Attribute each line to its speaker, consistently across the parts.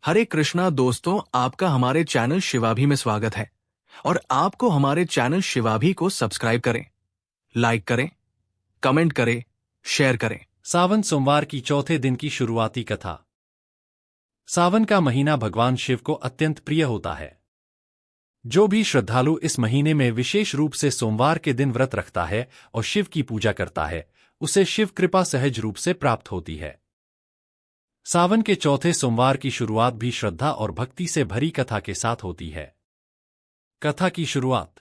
Speaker 1: हरे कृष्णा दोस्तों, आपका हमारे चैनल शिवाभी में स्वागत है। और आपको हमारे चैनल शिवाभी को सब्सक्राइब करें, लाइक करें, कमेंट करें, शेयर करें।
Speaker 2: सावन सोमवार की चौथे दिन की शुरुआती कथा। सावन का महीना भगवान शिव को अत्यंत प्रिय होता है। जो भी श्रद्धालु इस महीने में विशेष रूप से सोमवार के दिन व्रत रखता है और शिव की पूजा करता है, उसे शिव कृपा सहज रूप से प्राप्त होती है। सावन के चौथे सोमवार की शुरुआत भी श्रद्धा और भक्ति से भरी कथा के साथ होती है। कथा की शुरुआत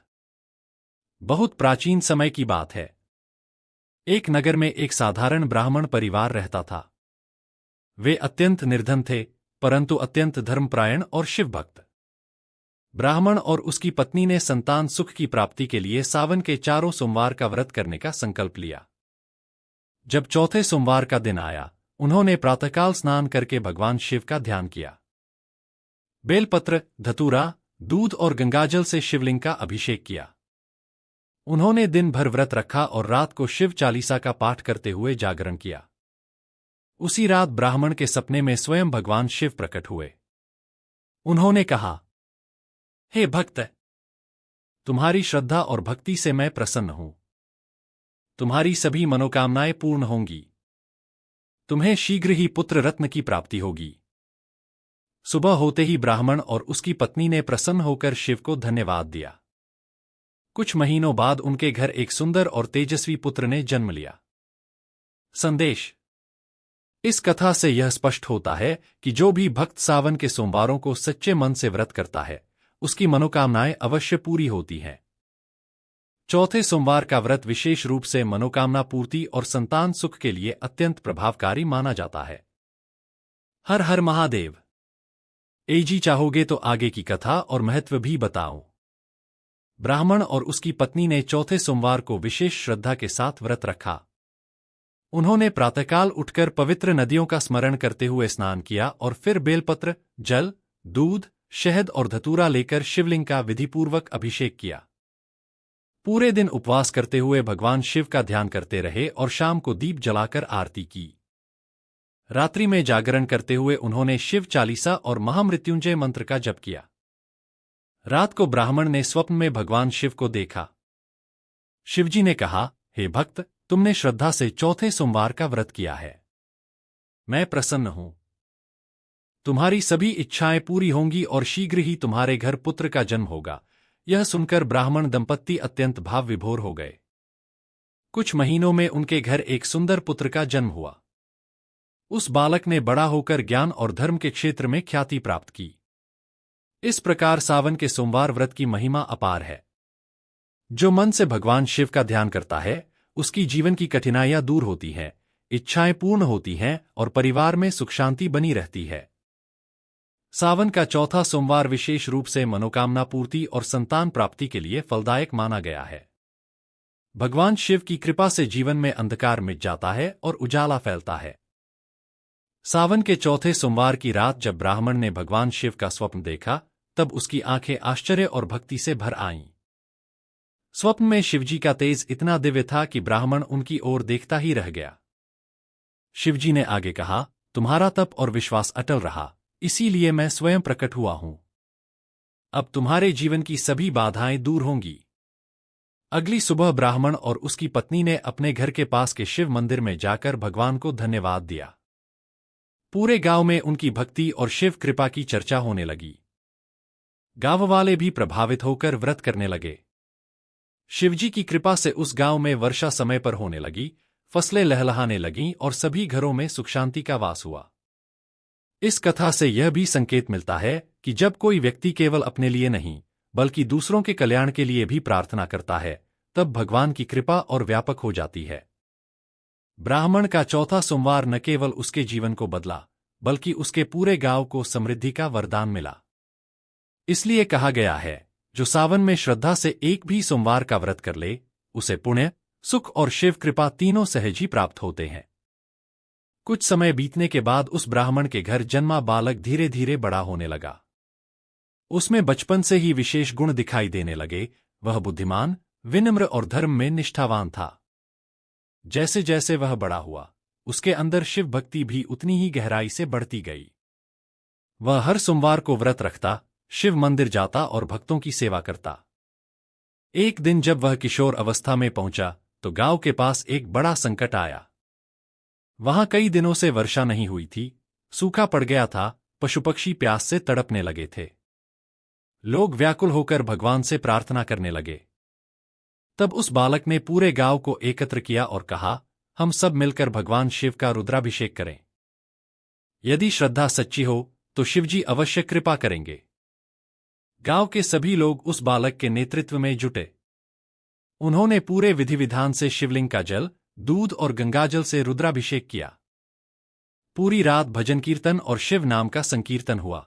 Speaker 2: बहुत प्राचीन समय की बात है। एक नगर में एक साधारण ब्राह्मण परिवार रहता था। वे अत्यंत निर्धन थे, परंतु अत्यंत धर्मपरायण और शिवभक्त। ब्राह्मण और उसकी पत्नी ने संतान सुख की प्राप्ति के लिए सावन के चारों सोमवार का व्रत करने का संकल्प लिया। जब चौथे सोमवार का दिन आया, उन्होंने प्रातःकाल स्नान करके भगवान शिव का ध्यान किया। बेलपत्र, धतूरा, दूध और गंगाजल से शिवलिंग का अभिषेक किया। उन्होंने दिन भर व्रत रखा और रात को शिव चालीसा का पाठ करते हुए जागरण किया। उसी रात ब्राह्मण के सपने में स्वयं भगवान शिव प्रकट हुए। उन्होंने कहा, हे भक्त, तुम्हारी श्रद्धा और भक्ति से मैं प्रसन्न हूं। तुम्हारी सभी मनोकामनाएं पूर्ण होंगी। तुम्हें शीघ्र ही पुत्र रत्न की प्राप्ति होगी। सुबह होते ही ब्राह्मण और उसकी पत्नी ने प्रसन्न होकर शिव को धन्यवाद दिया। कुछ महीनों बाद उनके घर एक सुंदर और तेजस्वी पुत्र ने जन्म लिया। संदेश: इस कथा से यह स्पष्ट होता है कि जो भी भक्त सावन के सोमवारों को सच्चे मन से व्रत करता है, उसकी मनोकामनाएं अवश्य पूरी होती हैं। चौथे सोमवार का व्रत विशेष रूप से मनोकामना पूर्ति और संतान सुख के लिए अत्यंत प्रभावकारी माना जाता है। हर हर महादेव। जी चाहोगे तो आगे की कथा और महत्व भी बताऊं। ब्राह्मण और उसकी पत्नी ने चौथे सोमवार को विशेष श्रद्धा के साथ व्रत रखा। उन्होंने प्रातःकाल उठकर पवित्र नदियों का स्मरण करते हुए स्नान किया और फिर बेलपत्र, जल, दूध, शहद और धतूरा लेकर शिवलिंग का विधिपूर्वक अभिषेक किया। पूरे दिन उपवास करते हुए भगवान शिव का ध्यान करते रहे और शाम को दीप जलाकर आरती की। रात्रि में जागरण करते हुए उन्होंने शिव चालीसा और महामृत्युंजय मंत्र का जप किया। रात को ब्राह्मण ने स्वप्न में भगवान शिव को देखा। शिवजी ने कहा, हे भक्त, तुमने श्रद्धा से चौथे सोमवार का व्रत किया है। मैं प्रसन्न हूं। तुम्हारी सभी इच्छाएं पूरी होंगी और शीघ्र ही तुम्हारे घर पुत्र का जन्म होगा। यह सुनकर ब्राह्मण दंपत्ति अत्यंत भाव विभोर हो गए। कुछ महीनों में उनके घर एक सुंदर पुत्र का जन्म हुआ। उस बालक ने बड़ा होकर ज्ञान और धर्म के क्षेत्र में ख्याति प्राप्त की। इस प्रकार सावन के सोमवार व्रत की महिमा अपार है। जो मन से भगवान शिव का ध्यान करता है, उसकी जीवन की कठिनाइयां दूर होती हैं, इच्छाएं पूर्ण होती हैं और परिवार में सुख शांति बनी रहती है। सावन का चौथा सोमवार विशेष रूप से मनोकामना पूर्ति और संतान प्राप्ति के लिए फलदायक माना गया है। भगवान शिव की कृपा से जीवन में अंधकार मिट जाता है और उजाला फैलता है। सावन के चौथे सोमवार की रात जब ब्राह्मण ने भगवान शिव का स्वप्न देखा, तब उसकी आंखें आश्चर्य और भक्ति से भर आईं। स्वप्न में शिवजी का तेज इतना दिव्य था कि ब्राह्मण उनकी ओर देखता ही रह गया। शिवजी ने आगे कहा, तुम्हारा तप और विश्वास अटल रहा, इसीलिए मैं स्वयं प्रकट हुआ हूं। अब तुम्हारे जीवन की सभी बाधाएं दूर होंगी। अगली सुबह ब्राह्मण और उसकी पत्नी ने अपने घर के पास के शिव मंदिर में जाकर भगवान को धन्यवाद दिया। पूरे गांव में उनकी भक्ति और शिव कृपा की चर्चा होने लगी। गांव वाले भी प्रभावित होकर व्रत करने लगे। शिवजी की कृपा से उस गांव में वर्षा समय पर होने लगी, फसलें लहलहाने लगीं और सभी घरों में सुख शांति का वास हुआ। इस कथा से यह भी संकेत मिलता है कि जब कोई व्यक्ति केवल अपने लिए नहीं, बल्कि दूसरों के कल्याण के लिए भी प्रार्थना करता है, तब भगवान की कृपा और व्यापक हो जाती है। ब्राह्मण का चौथा सोमवार न केवल उसके जीवन को बदला, बल्कि उसके पूरे गांव को समृद्धि का वरदान मिला। इसलिए कहा गया है, जो सावन में श्रद्धा से एक भी सोमवार का व्रत कर ले, उसे पुण्य, सुख और शिव कृपा तीनों सहज ही प्राप्त होते हैं। कुछ समय बीतने के बाद उस ब्राह्मण के घर जन्मा बालक धीरे धीरे बड़ा होने लगा। उसमें बचपन से ही विशेष गुण दिखाई देने लगे। वह बुद्धिमान, विनम्र और धर्म में निष्ठावान था। जैसे जैसे वह बड़ा हुआ, उसके अंदर शिव भक्ति भी उतनी ही गहराई से बढ़ती गई। वह हर सोमवार को व्रत रखता, शिव मंदिर जाता और भक्तों की सेवा करता। एक दिन जब वह किशोर अवस्था में पहुंचा तो गांव के पास एक बड़ा संकट आया। वहां कई दिनों से वर्षा नहीं हुई थी, सूखा पड़ गया था, पशु पक्षी प्यास से तड़पने लगे थे। लोग व्याकुल होकर भगवान से प्रार्थना करने लगे। तब उस बालक ने पूरे गांव को एकत्र किया और कहा, हम सब मिलकर भगवान शिव का रुद्राभिषेक करें। यदि श्रद्धा सच्ची हो तो शिवजी अवश्य कृपा करेंगे। गांव के सभी लोग उस बालक के नेतृत्व में जुटे। उन्होंने पूरे विधि विधान से शिवलिंग का जल, दूध और गंगाजल से रुद्राभिषेक किया। पूरी रात भजन कीर्तन और शिव नाम का संकीर्तन हुआ।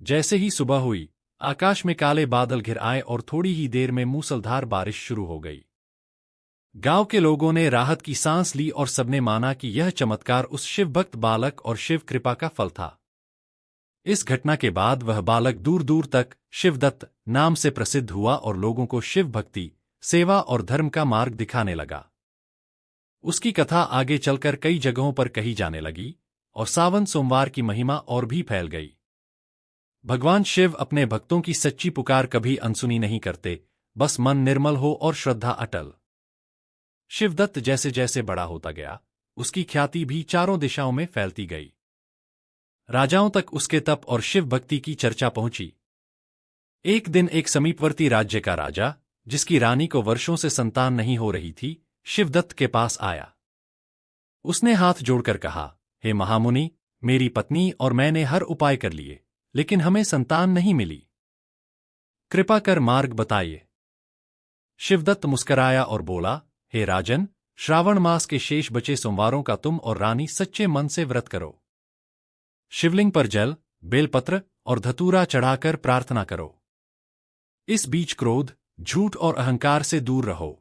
Speaker 2: जैसे ही सुबह हुई, आकाश में काले बादल घिर आए और थोड़ी ही देर में मूसलधार बारिश शुरू हो गई। गांव के लोगों ने राहत की सांस ली और सबने माना कि यह चमत्कार उस शिवभक्त बालक और शिव कृपा का फल था। इस घटना के बाद वह बालक दूर दूर तक शिवदत्त नाम से प्रसिद्ध हुआ और लोगों को शिव भक्ति, सेवा और धर्म का मार्ग दिखाने लगा। उसकी कथा आगे चलकर कई जगहों पर कही जाने लगी और सावन सोमवार की महिमा और भी फैल गई। भगवान शिव अपने भक्तों की सच्ची पुकार कभी अनसुनी नहीं करते, बस मन निर्मल हो और श्रद्धा अटल। शिवदत्त जैसे जैसे बड़ा होता गया, उसकी ख्याति भी चारों दिशाओं में फैलती गई। राजाओं तक उसके तप और शिव भक्ति की चर्चा पहुंची। एक दिन एक समीपवर्ती राज्य का राजा, जिसकी रानी को वर्षों से संतान नहीं हो रही थी, शिवदत्त के पास आया। उसने हाथ जोड़कर कहा, हे महामुनि, मेरी पत्नी और मैंने हर उपाय कर लिए, लेकिन हमें संतान नहीं मिली। कृपा कर मार्ग बताइए। शिवदत्त मुस्कराया और बोला, हे राजन, श्रावण मास के शेष बचे सोमवारों का तुम और रानी सच्चे मन से व्रत करो। शिवलिंग पर जल, बेलपत्र और धतूरा चढ़ाकर प्रार्थना करो। इस बीच क्रोध, झूठ और अहंकार से दूर रहो।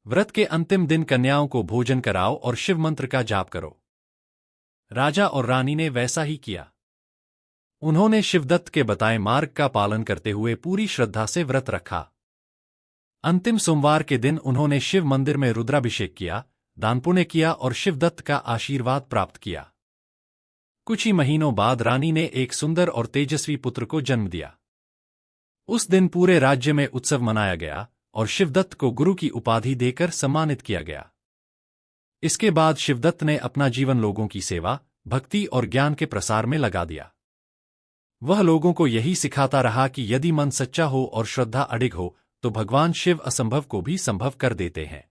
Speaker 2: व्रत के अंतिम दिन कन्याओं को भोजन कराओ और शिव मंत्र का जाप करो। राजा और रानी ने वैसा ही किया। उन्होंने शिवदत्त के बताए मार्ग का पालन करते हुए पूरी श्रद्धा से व्रत रखा। अंतिम सोमवार के दिन उन्होंने शिव मंदिर में रुद्राभिषेक किया, दान पुण्य किया और शिवदत्त का आशीर्वाद प्राप्त किया। कुछ ही महीनों बाद रानी ने एक सुंदर और तेजस्वी पुत्र को जन्म दिया। उस दिन पूरे राज्य में उत्सव मनाया गया और शिवदत्त को गुरु की उपाधि देकर सम्मानित किया गया। इसके बाद शिवदत्त ने अपना जीवन लोगों की सेवा, भक्ति और ज्ञान के प्रसार में लगा दिया। वह लोगों को यही सिखाता रहा कि यदि मन सच्चा हो और श्रद्धा अडिग हो तो भगवान शिव असंभव को भी संभव कर देते हैं।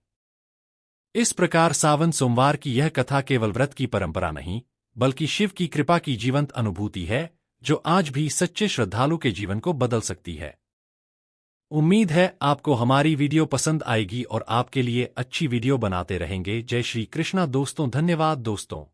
Speaker 2: इस प्रकार सावन सोमवार की यह कथा केवल व्रत की परंपरा नहीं, बल्कि शिव की कृपा की जीवंत अनुभूति है, जो आज भी सच्चे श्रद्धालु के जीवन को बदल सकती है। उम्मीद है आपको हमारी वीडियो पसंद आएगी और आपके लिए अच्छी वीडियो बनाते रहेंगे। जय श्री कृष्णा दोस्तों, धन्यवाद दोस्तों।